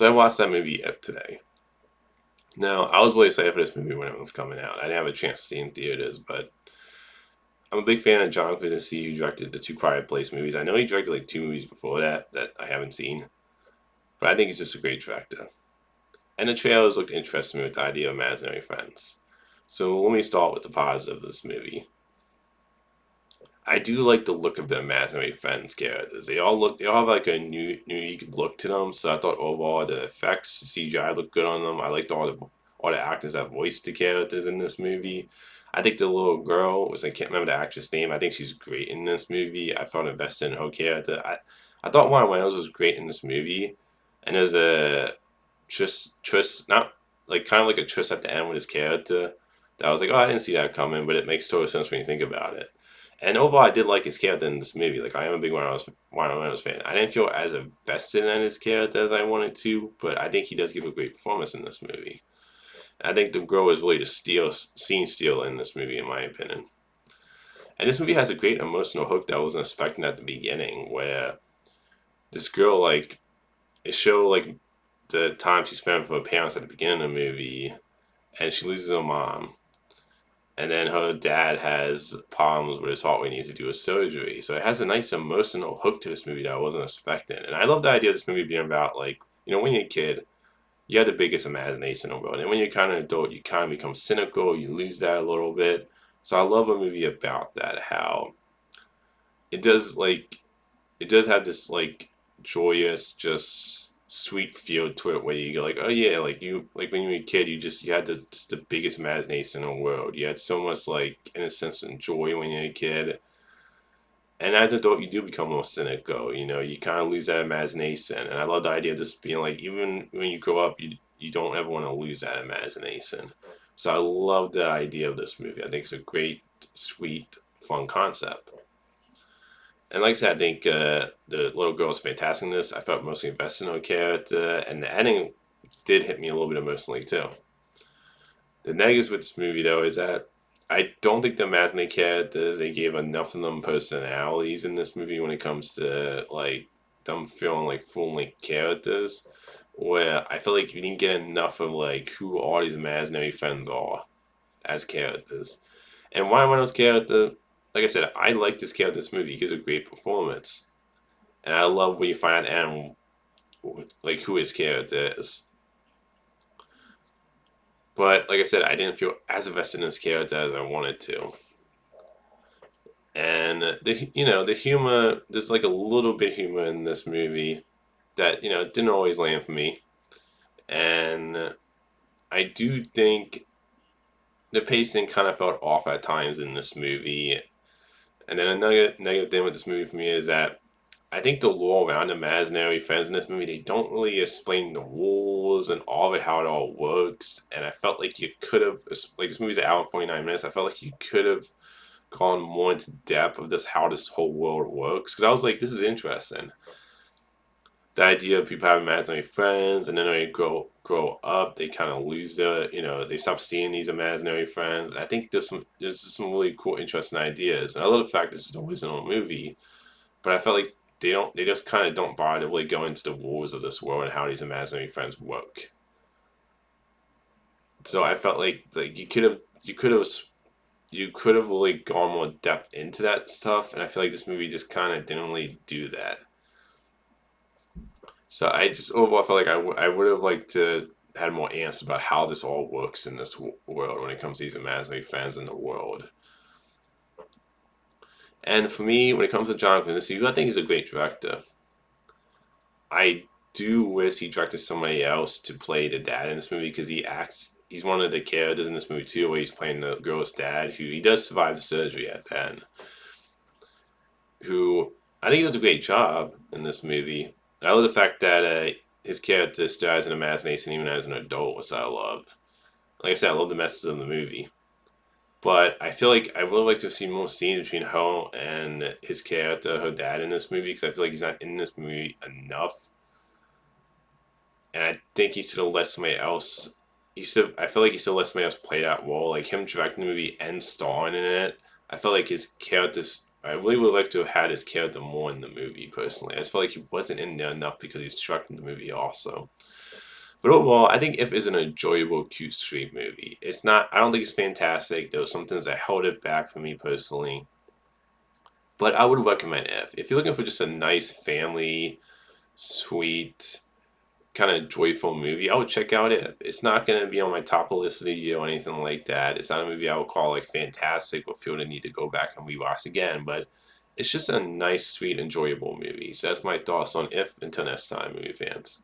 So I watched that movie today. Now, I was really excited for this movie when it was coming out. I didn't have a chance to see it in theaters, but I'm a big fan of John Krasinski, who directed the two Quiet Place movies. I know he directed like two movies before that I haven't seen, but I think he's just a great director. And the trailers looked interesting with the idea of imaginary friends. So let me start with the positive of this movie. I do like the look of the imaginary friends characters. They all have like a unique look to them. So I thought overall the effects, the CGI looked good on them. I liked all the actors that voiced the characters in this movie. I think the little girl was I can't remember the actress name. I think she's great in this movie. I felt invested in her character. I thought Ryan Reynolds was great in this movie, and there's a Tris not like kind of like a Tris at the end with his character. That I was like, oh, I didn't see that coming, but it makes total sense when you think about it. And overall, I did like his character in this movie. Like, I am a big Ryan Reynolds fan. I didn't feel as invested in his character as I wanted to, but I think he does give a great performance in this movie. I think the girl is really the scene steal in this movie, in my opinion. And this movie has a great emotional hook that I wasn't expecting at the beginning, where this girl, like, it showed, like, the time she spent with her parents at the beginning of the movie, and she loses her mom. And then her dad has problems with his heart when he needs to do a surgery. So it has a nice emotional hook to this movie that I wasn't expecting. And I love the idea of this movie being about, like, when you're a kid, you have the biggest imagination in the world. And when you're kind of an adult, you kind of become cynical, you lose that a little bit. So I love a movie about that, how it does, like, it does have this, like, joyous, just sweet feel to it where you go like, oh yeah, like when you were a kid, you had just the biggest imagination in the world. You had so much, like, innocence and joy when you're a kid. And as an adult, you do become more cynical. You kind of lose that imagination. And I love the idea of just being like, even when you grow up, you don't ever want to lose that imagination. So I love the idea of this movie. I think it's a great, sweet, fun concept. And like I said, I think the little girl is fantastic in this. I felt mostly invested in her character, and the ending did hit me a little bit emotionally too. The negatives with this movie, though, is that I don't think the imaginary characters, they gave enough of them personalities in this movie when it comes to, like, them feeling like full length characters. Where I feel like you didn't get enough of, like, who all these imaginary friends are as characters. And Ryan Reynolds' character, like I said, I like this character in this movie. He gives a great performance. And I love when you find out Adam, like, who his character is. But like I said, I didn't feel as invested in his character as I wanted to. And the humor, there's like a little bit of humor in this movie that didn't always land for me. And I do think the pacing kind of felt off at times in this movie. And then another negative thing with this movie for me is that I think the lore around imaginary friends in this movie, they don't really explain the rules and all of it, how it all works. And I felt like you could have, like, this movie's an hour and 49 minutes. I felt like you could have gone more into depth of just how this whole world works. Because I was like, this is interesting. The idea of people having imaginary friends, and then when they grow up, they kind of lose they stop seeing these imaginary friends. And I think there's some really cool, interesting ideas. And I love the fact this is the original movie, but I felt like they just kind of don't bother to really go into the rules of this world and how these imaginary friends work. So I felt like you could have really gone more depth into that stuff, and I feel like this movie just kind of didn't really do that. So I just overall felt like I would have liked to had more answers about how this all works in this world when it comes to these imaginary friends in the world. And for me, when it comes to John Krasinski, who I think is a great director, I do wish he directed somebody else to play the dad in this movie, because he's one of the characters in this movie too, where he's playing the girl's dad, who he does survive the surgery at the end. Who I think does a great job in this movie. And I love the fact that his character still has an imagination even as an adult, which I love. Like I said, I love the message of the movie. But I feel like I would like to have seen more scenes between her and his character, her dad, in this movie, because I feel like he's not in this movie enough. And I think he still let somebody else. I feel like he still let somebody else play that role, like him directing the movie and starring in it. I feel like his character I really would like to have had his character more in the movie, personally. I just felt like he wasn't in there enough because he's distracting the movie also. But overall, I think If is an enjoyable, cute, street movie. It's not, I don't think it's fantastic. There were some things that held it back for me personally. But I would recommend If. If you're looking for just a nice family, sweet, kind of joyful movie, I would check out If. It's not going to be on my top of the list of the year or anything like that. It's not a movie I would call like fantastic or feel the need to go back and rewatch again, but it's just a nice, sweet, enjoyable movie. So that's my thoughts on If. Until next time, movie fans.